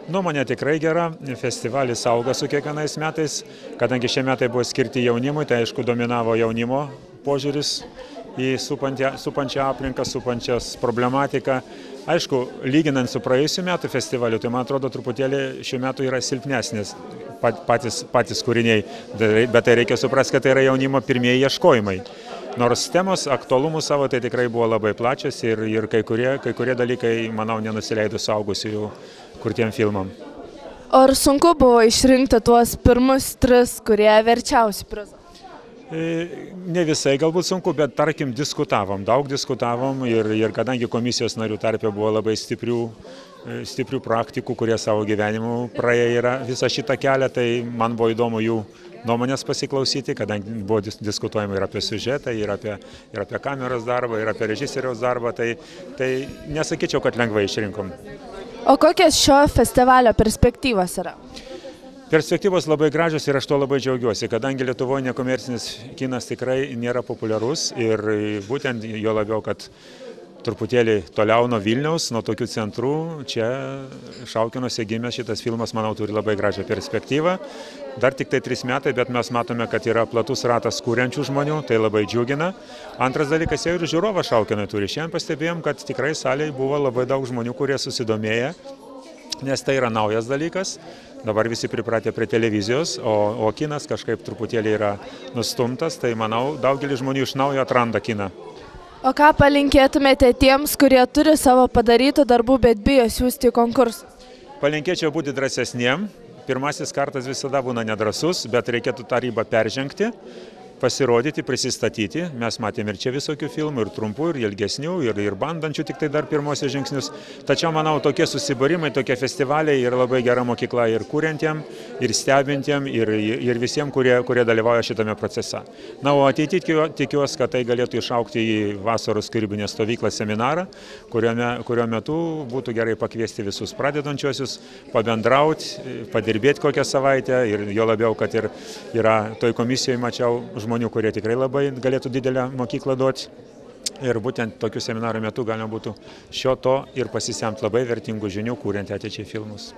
Nuomonė tikrai gera, festivalis auga su kiekvienais metais, kadangi šie metai buvo skirti jaunimui, tai aišku dominavo jaunimo požiūris į supančią aplinką, supančias problematiką. Aišku, lyginant su praėjusiu metu festivaliu, tai man atrodo truputėlį šiuo metu yra silpnesnis patys kūriniai, bet tai reikia suprasti, kad tai yra jaunimo pirmieji ieškojimai. Nors temos aktualumų savo tai tikrai buvo labai plačias ir kai kurie dalykai, manau, nenusileido suaugusiųjų kurtiem filmam. Ar sunku buvo išrinkti tuos pirmus 3, kurie verčiausi prizą? Ne visai galbūt sunku, bet tarkim daug diskutavom ir kadangi komisijos narių tarpe buvo labai stiprių praktikų, kurie savo gyvenimu praėję yra visą šitą kelią, tai man buvo įdomu jų nuomonės pasiklausyti, kadangi buvo diskutuojama ir apie siužetą, ir apie kameros darbą, ir apie režisieriaus darbą, tai nesakyčiau, kad lengvai išrinkom. O kokios šio festivalio perspektyvos yra? Perspektyvos labai gražios ir aš to labai džiaugiuosi, kadangi Lietuvoje nekomercinis kinas tikrai nėra populiarus ir būtent jo labiau, kad truputėlį toliau nuo Vilniaus, nuo tokių centrų, čia Šaukinuose gimęs šitas filmas, manau, turi labai gražią perspektyvą. Dar tik tai 3 metai, bet mes matome, kad yra platus ratas kūrenčių žmonių, tai labai džiugina. Antras dalykas, jau ir žiūrovą Šaukinai turi. Šiandien pastebėjom, kad tikrai salėje buvo labai daug žmonių, kurie susidomėję, nes tai yra naujas dalykas. Dabar visi pripratę prie televizijos, o kinas kažkaip truputėlį yra nustumtas, tai manau, daugelis žmonių iš naujo atranda kiną. O ką palinkėtumėte tiems, kurie turi savo padarytų darbų, bet bijo siųsti į konkursą? Palinkėčiau būti drąsesniem. Pirmasis kartas visada būna nedrąsus, bet reikėtų tą ribą peržengti, pasirodyti, prisistatyti. Mes matėme ir čia visokių filmų, ir trumpų, ir ilgesnių, ir bandančių tik tai dar pirmosius žingsnius. Tačiau, manau, tokie susibūrimai, tokie festivaliai yra labai gera mokykla ir kuriantiem, ir stebintiem, ir visiems, kurie dalyvauja šitame procese. Na, o ateityje tikiuosi, kad tai galėtų išaukti į vasaros kūrybinę stovyklą seminarą, kurio metu būtų gerai pakviesti visus pradedančiuosius, pabendrauti, padirbėti kokią savaitę ir jo labiau, kad ir yra toj komisijoje mačiau žmonių, kurie tikrai labai galėtų didelę mokyklą duoti. Ir būtent tokių seminarų metu galima būtų šio to ir pasisemti labai vertingų žinių, kuriant ateičiai filmus.